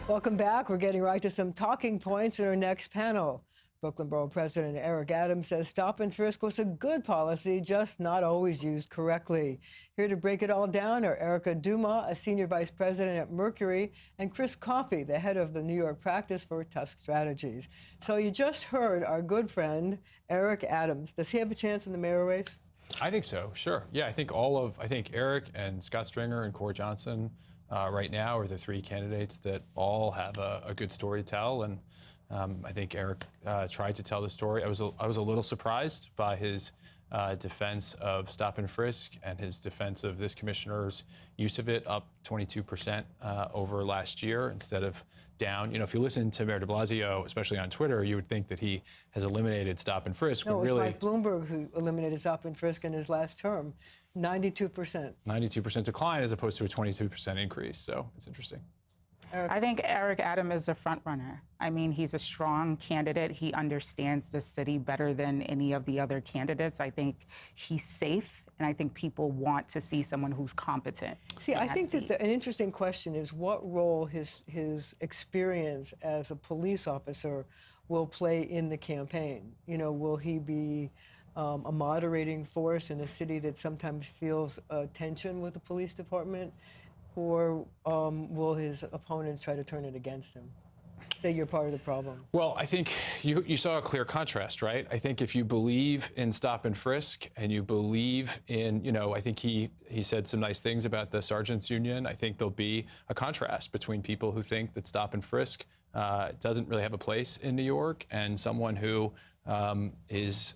Welcome back. We're getting right to some talking points in our next panel. Brooklyn Borough President Eric Adams says stop and frisk was a good policy, just not always used correctly. Here to break it all down are Erica Dumas, a senior vice president at Mercury, and Chris Coffey, the head of the New York practice for Tusk Strategies. So you just heard our good friend Eric Adams. Does he have a chance in the mayoral race? I think so, sure. Yeah, I think Eric and Scott Stringer and Corey Johnson right now are the three candidates that all have a good story to tell. And I think Eric tried to tell the story. I was a little surprised by his defense of stop and frisk and his defense of this commissioner's use of it, up 22% over last year instead of down. You know, if you listen to Mayor de Blasio, especially on Twitter, you would think that he has eliminated stop and frisk. No, it was Mike Bloomberg who eliminated stop and frisk in his last term. 92%. 92% decline as opposed to a 22% increase. So it's interesting. I think Eric Adams is a front runner. I mean, he's a strong candidate. He understands the city better than any of the other candidates. I think he's safe, and I think people want to see someone who's competent. See, I think that an interesting question is what role his experience as a police officer will play in the campaign. You know, will he be a moderating force in a city that sometimes feels tension with the police department? Or will his opponents try to turn it against him? Say you're part of the problem. Well, I think you saw a clear contrast, right? I think if you believe in stop and frisk and you believe in, you know, I think he said some nice things about the sergeants union. I think there'll be a contrast between people who think that stop and frisk doesn't really have a place in New York and someone who is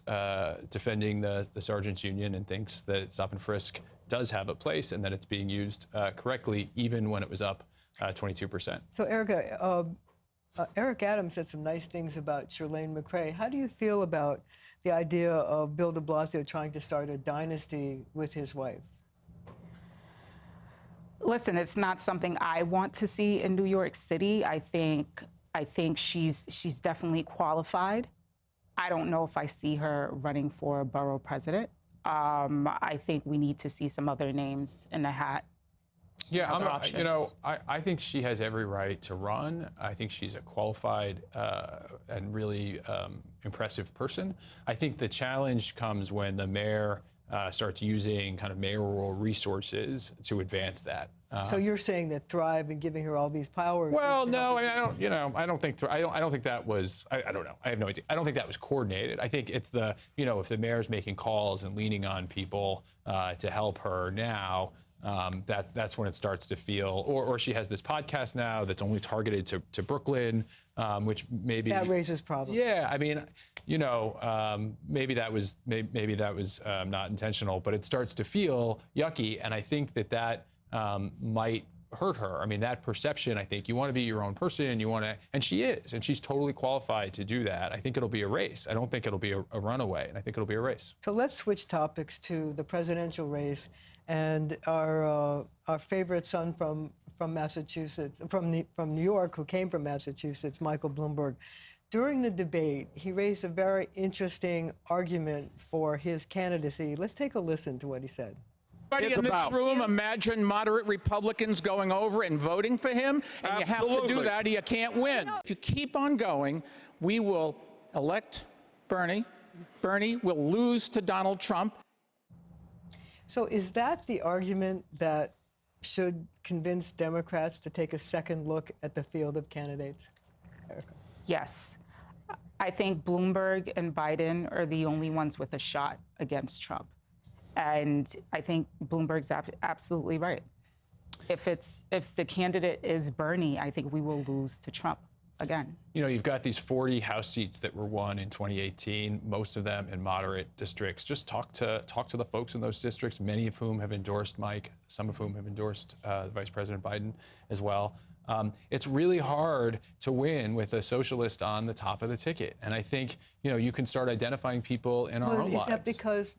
defending the sergeants union and thinks that stop and frisk does have a place and that it's being used correctly, even when it was up 22%. So, Erica, Eric Adams said some nice things about Chirlane McCray. How do you feel about the idea of Bill de Blasio trying to start a dynasty with his wife? Listen, it's not something I want to see in New York City. I think she's definitely qualified. I don't know if I see her running for borough president. I think we need to see some other names in the hat. Yeah, I think she has every right to run. I think she's a qualified and really impressive person. I think the challenge comes when the mayor starts using kind of mayoral resources to advance that. So you're saying that Thrive and giving her all these powers? Well, no, I don't. You know, I don't think that was. I don't know. I have no idea. I don't think that was coordinated. I think it's the, you know, if the mayor's making calls and leaning on people to help her now, that's when it starts to feel. Or she has this podcast now that's only targeted to Brooklyn, which maybe that raises problems. Yeah, I mean, you know, maybe that was not intentional, but it starts to feel yucky, and I think that might hurt her. I mean, that perception, I think you want to be your own person and she is, and she's totally qualified to do that. I think it'll be a race. I don't think it'll be a runaway, and I think it'll be a race. So let's switch topics to the presidential race and our favorite son from Massachusetts, from New York, who came from Massachusetts, Michael Bloomberg. During the debate, he raised a very interesting argument for his candidacy. Let's take a listen to what he said. Everybody in this room imagine moderate Republicans going over and voting for him, and you have to do that or you can't win. If you keep on going, we will elect Bernie. Bernie will lose to Donald Trump. So is that the argument that should convince Democrats to take a second look at the field of candidates? Erica. Yes. I think Bloomberg and Biden are the only ones with a shot against Trump. And I think Bloomberg's absolutely right. If the candidate is Bernie, I think we will lose to Trump again. You know, you've got these 40 House seats that were won in 2018, most of them in moderate districts. Just talk to the folks in those districts, many of whom have endorsed Mike, some of whom have endorsed Vice President Biden as well. It's really hard to win with a socialist on the top of the ticket. And I think, you know, you can start identifying people in our own lives. Is that because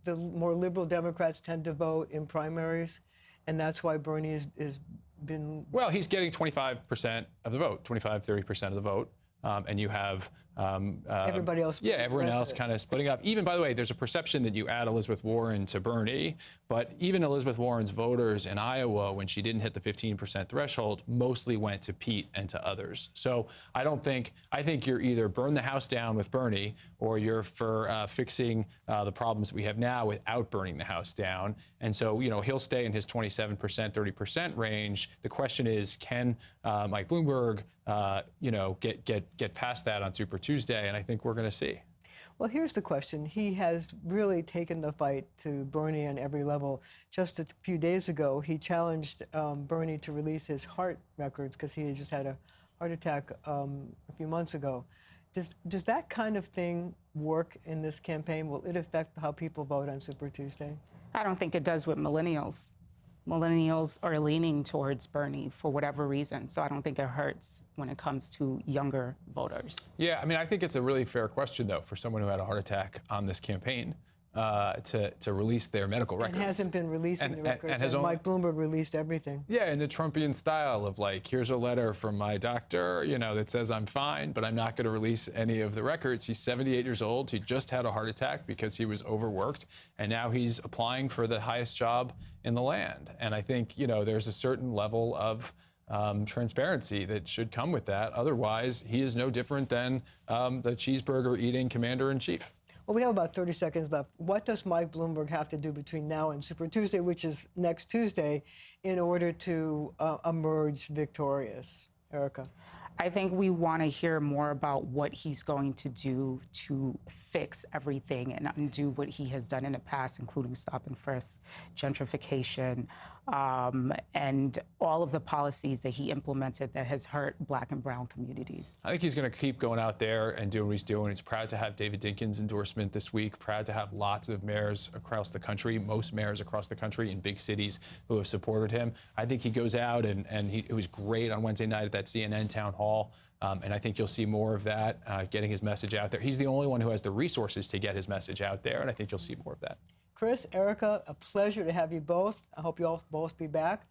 the more liberal Democrats tend to vote in primaries, and that's why Bernie has been... Well, he's getting 25% of the vote, 25, 30% of the vote. And you have Everybody else. Yeah, everyone else kind of splitting up. Even, by the way, there's a perception that you add Elizabeth Warren to Bernie, but even Elizabeth Warren's voters in Iowa, when she didn't hit the 15% threshold, mostly went to Pete and to others. So I think you're either burn the house down with Bernie, or you're for fixing the problems that we have now without burning the house down. And so, he'll stay in his 27%, 30% range. The question is, can Mike Bloomberg, get past that on Super Tuesday? And I think we're going to see. Well, here's the question. He has really taken the fight to Bernie on every level. Just a few days ago, he challenged Bernie to release his heart records because he had just had a heart attack a few months ago. Does that kind of thing work in this campaign? Will it affect how people vote on Super Tuesday? I don't think it does with millennials. Millennials are leaning towards Bernie for whatever reason, so I don't think it hurts when it comes to younger voters. Yeah, I think it's a really fair question, though, for someone who had a heart attack on this campaign to release their medical records. And hasn't been releasing the records, and Mike Bloomberg released everything. Yeah, in the Trumpian style of here's a letter from my doctor, that says I'm fine, but I'm not going to release any of the records. He's 78 years old. He just had a heart attack because he was overworked, and now he's applying for the highest job in the land. And I think, there's a certain level of transparency that should come with that. Otherwise, he is no different than the cheeseburger-eating commander-in-chief. Well, we have about 30 seconds left. What does Mike Bloomberg have to do between now and Super Tuesday, which is next Tuesday, in order to emerge victorious? Erica? I think we want to hear more about what he's going to do to fix everything and undo what he has done in the past, including Stop-And-Frisk, gentrification, and all of the policies that he implemented that has hurt Black and brown communities. I think he's going to keep going out there and doing what he's doing. He's proud to have David Dinkins' endorsement this week, proud to have lots of mayors across the country, most mayors across the country in big cities who have supported him. I think he goes out and it was great on Wednesday night at that CNN town hall. And I think you'll see more of that, getting his message out there. He's the only one who has the resources to get his message out there, and I think you'll see more of that. Chris, Erica, a pleasure to have you both. I hope you all both be back.